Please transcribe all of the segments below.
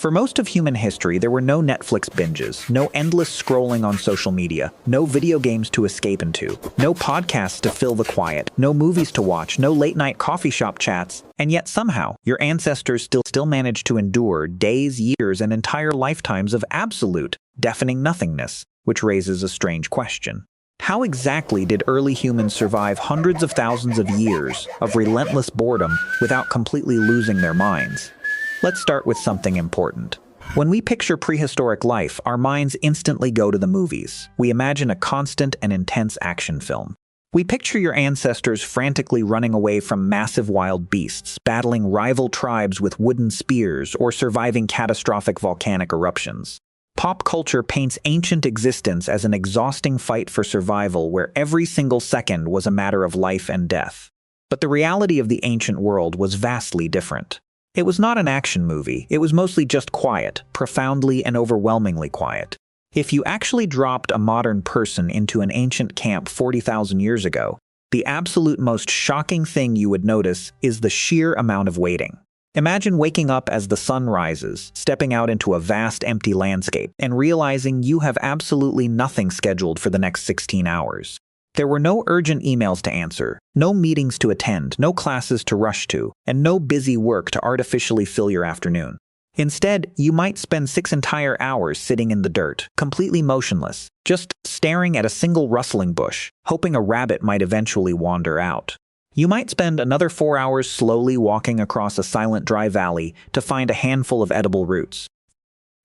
For most of human history, there were no Netflix binges, no endless scrolling on social media, no video games to escape into, no podcasts to fill the quiet, no movies to watch, no late-night coffee shop chats, and yet somehow, your ancestors still managed to endure days, years, and entire lifetimes of absolute, deafening nothingness, which raises a strange question. How exactly did early humans survive hundreds of thousands of years of relentless boredom without completely losing their minds? Let's start with something important. When we picture prehistoric life, our minds instantly go to the movies. We imagine a constant and intense action film. We picture your ancestors frantically running away from massive wild beasts, battling rival tribes with wooden spears, or surviving catastrophic volcanic eruptions. Pop culture paints ancient existence as an exhausting fight for survival where every single second was a matter of life and death. But the reality of the ancient world was vastly different. It was not an action movie, it was mostly just quiet, profoundly and overwhelmingly quiet. If you actually dropped a modern person into an ancient camp 40,000 years ago, the absolute most shocking thing you would notice is the sheer amount of waiting. Imagine waking up as the sun rises, stepping out into a vast empty landscape, and realizing you have absolutely nothing scheduled for the next 16 hours. There were no urgent emails to answer, no meetings to attend, no classes to rush to, and no busy work to artificially fill your afternoon. Instead, you might spend 6 entire hours sitting in the dirt, completely motionless, just staring at a single rustling bush, hoping a rabbit might eventually wander out. You might spend another 4 hours slowly walking across a silent dry valley to find a handful of edible roots.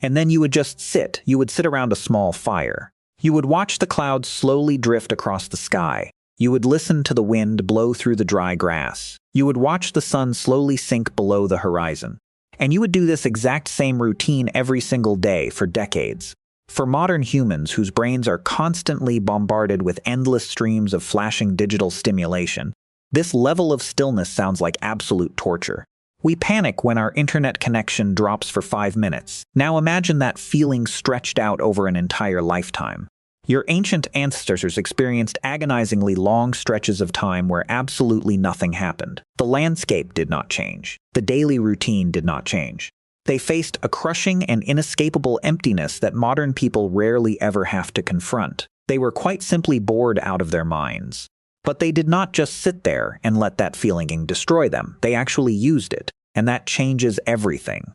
And then you would just sit. You would sit around a small fire. You would watch the clouds slowly drift across the sky. You would listen to the wind blow through the dry grass. You would watch the sun slowly sink below the horizon. And you would do this exact same routine every single day for decades. For modern humans whose brains are constantly bombarded with endless streams of flashing digital stimulation, this level of stillness sounds like absolute torture. We panic when our internet connection drops for 5 minutes. Now imagine that feeling stretched out over an entire lifetime. Your ancient ancestors experienced agonizingly long stretches of time where absolutely nothing happened. The landscape did not change. The daily routine did not change. They faced a crushing and inescapable emptiness that modern people rarely ever have to confront. They were quite simply bored out of their minds. But they did not just sit there and let that feeling destroy them. They actually used it, and that changes everything.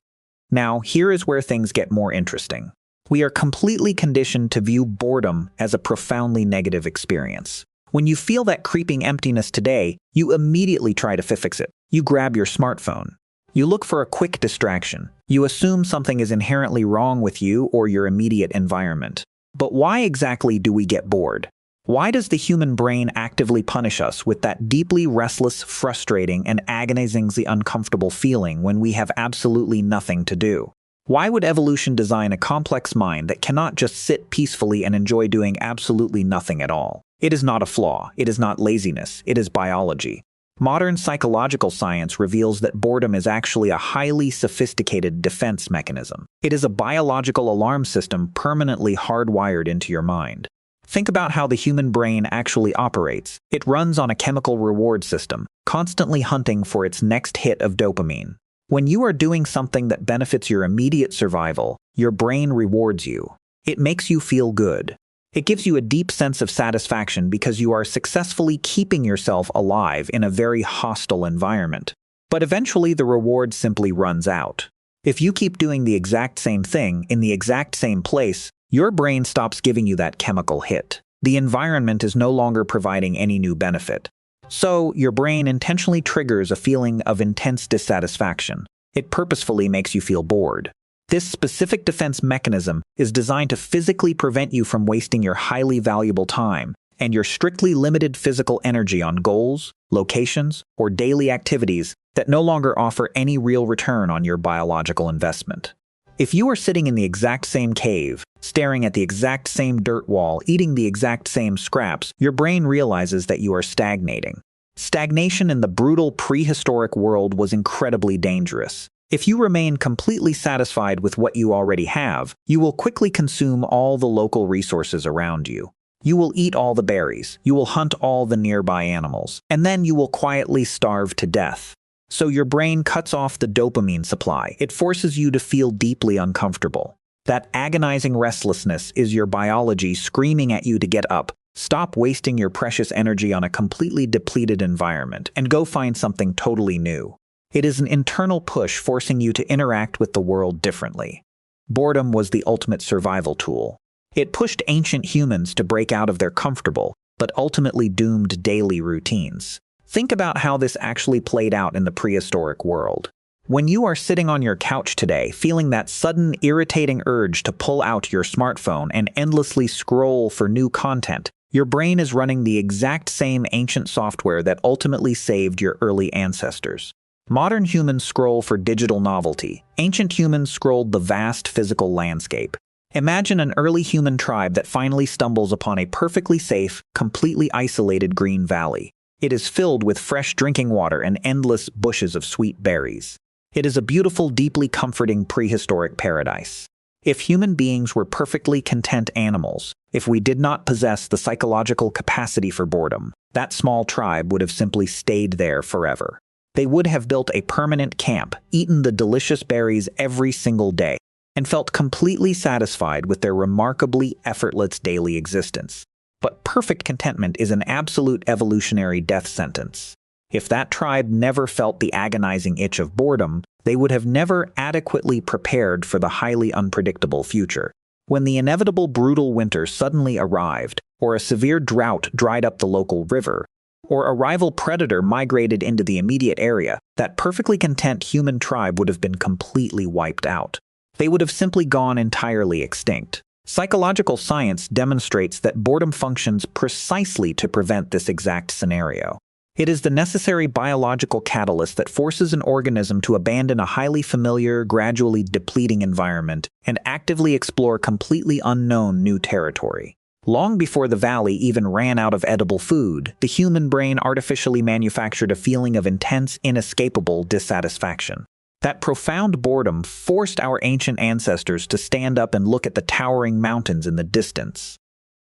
Now, here is where things get more interesting. We are completely conditioned to view boredom as a profoundly negative experience. When you feel that creeping emptiness today, you immediately try to fix it. You grab your smartphone. You look for a quick distraction. You assume something is inherently wrong with you or your immediate environment. But why exactly do we get bored? Why does the human brain actively punish us with that deeply restless, frustrating, and agonizingly uncomfortable feeling when we have absolutely nothing to do? Why would evolution design a complex mind that cannot just sit peacefully and enjoy doing absolutely nothing at all? It is not a flaw. It is not laziness. It is biology. Modern psychological science reveals that boredom is actually a highly sophisticated defense mechanism. It is a biological alarm system permanently hardwired into your mind. Think about how the human brain actually operates. It runs on a chemical reward system, constantly hunting for its next hit of dopamine. When you are doing something that benefits your immediate survival, your brain rewards you. It makes you feel good. It gives you a deep sense of satisfaction because you are successfully keeping yourself alive in a very hostile environment. But eventually the reward simply runs out. If you keep doing the exact same thing in the exact same place, your brain stops giving you that chemical hit. The environment is no longer providing any new benefit. So, your brain intentionally triggers a feeling of intense dissatisfaction. It purposefully makes you feel bored. This specific defense mechanism is designed to physically prevent you from wasting your highly valuable time and your strictly limited physical energy on goals, locations, or daily activities that no longer offer any real return on your biological investment. If you are sitting in the exact same cave, staring at the exact same dirt wall, eating the exact same scraps, your brain realizes that you are stagnating. Stagnation in the brutal prehistoric world was incredibly dangerous. If you remain completely satisfied with what you already have, you will quickly consume all the local resources around you. You will eat all the berries, you will hunt all the nearby animals, and then you will quietly starve to death. So your brain cuts off the dopamine supply. It forces you to feel deeply uncomfortable. That agonizing restlessness is your biology screaming at you to get up, stop wasting your precious energy on a completely depleted environment, and go find something totally new. It is an internal push forcing you to interact with the world differently. Boredom was the ultimate survival tool. It pushed ancient humans to break out of their comfortable, but ultimately doomed daily routines. Think about how this actually played out in the prehistoric world. When you are sitting on your couch today, feeling that sudden, irritating urge to pull out your smartphone and endlessly scroll for new content, your brain is running the exact same ancient software that ultimately saved your early ancestors. Modern humans scroll for digital novelty. Ancient humans scrolled the vast physical landscape. Imagine an early human tribe that finally stumbles upon a perfectly safe, completely isolated green valley. It is filled with fresh drinking water and endless bushes of sweet berries. It is a beautiful, deeply comforting prehistoric paradise. If human beings were perfectly content animals, if we did not possess the psychological capacity for boredom, that small tribe would have simply stayed there forever. They would have built a permanent camp, eaten the delicious berries every single day, and felt completely satisfied with their remarkably effortless daily existence. But perfect contentment is an absolute evolutionary death sentence. If that tribe never felt the agonizing itch of boredom, they would have never adequately prepared for the highly unpredictable future. When the inevitable brutal winter suddenly arrived, or a severe drought dried up the local river, or a rival predator migrated into the immediate area, that perfectly content human tribe would have been completely wiped out. They would have simply gone entirely extinct. Psychological science demonstrates that boredom functions precisely to prevent this exact scenario. It is the necessary biological catalyst that forces an organism to abandon a highly familiar, gradually depleting environment and actively explore completely unknown new territory. Long before the valley even ran out of edible food, the human brain artificially manufactured a feeling of intense, inescapable dissatisfaction. That profound boredom forced our ancient ancestors to stand up and look at the towering mountains in the distance.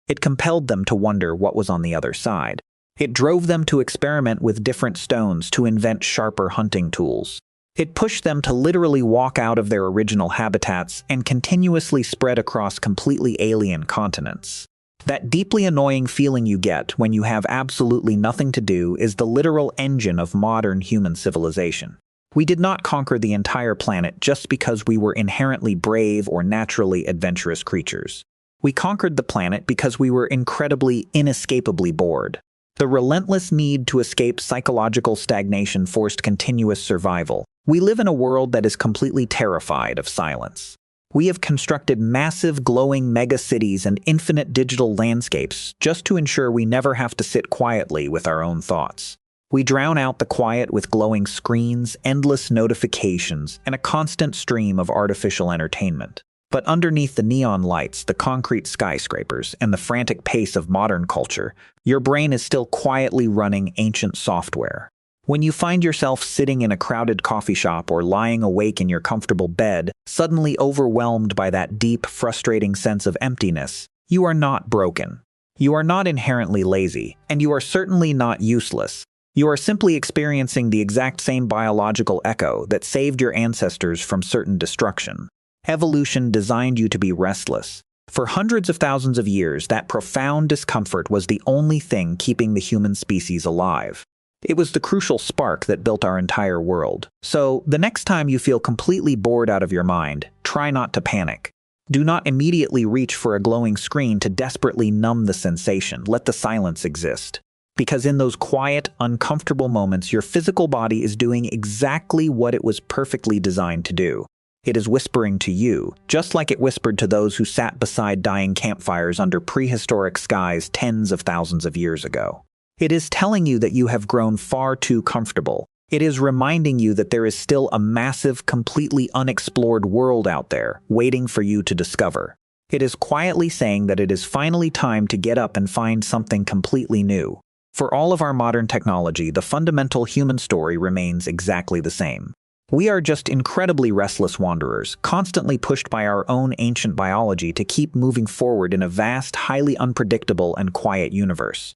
It compelled them to wonder what was on the other side. It drove them to experiment with different stones to invent sharper hunting tools. It pushed them to literally walk out of their original habitats and continuously spread across completely alien continents. That deeply annoying feeling you get when you have absolutely nothing to do is the literal engine of modern human civilization. We did not conquer the entire planet just because we were inherently brave or naturally adventurous creatures. We conquered the planet because we were incredibly, inescapably bored. The relentless need to escape psychological stagnation forced continuous survival. We live in a world that is completely terrified of silence. We have constructed massive, glowing megacities and infinite digital landscapes just to ensure we never have to sit quietly with our own thoughts. We drown out the quiet with glowing screens, endless notifications, and a constant stream of artificial entertainment. But underneath the neon lights, the concrete skyscrapers, and the frantic pace of modern culture, your brain is still quietly running ancient software. When you find yourself sitting in a crowded coffee shop or lying awake in your comfortable bed, suddenly overwhelmed by that deep, frustrating sense of emptiness, you are not broken. You are not inherently lazy, and you are certainly not useless. You are simply experiencing the exact same biological echo that saved your ancestors from certain destruction. Evolution designed you to be restless. For hundreds of thousands of years, that profound discomfort was the only thing keeping the human species alive. It was the crucial spark that built our entire world. So, the next time you feel completely bored out of your mind, try not to panic. Do not immediately reach for a glowing screen to desperately numb the sensation. Let the silence exist. Because in those quiet, uncomfortable moments, your physical body is doing exactly what it was perfectly designed to do. It is whispering to you, just like it whispered to those who sat beside dying campfires under prehistoric skies tens of thousands of years ago. It is telling you that you have grown far too comfortable. It is reminding you that there is still a massive, completely unexplored world out there, waiting for you to discover. It is quietly saying that it is finally time to get up and find something completely new. For all of our modern technology, the fundamental human story remains exactly the same. We are just incredibly restless wanderers, constantly pushed by our own ancient biology to keep moving forward in a vast, highly unpredictable and quiet universe.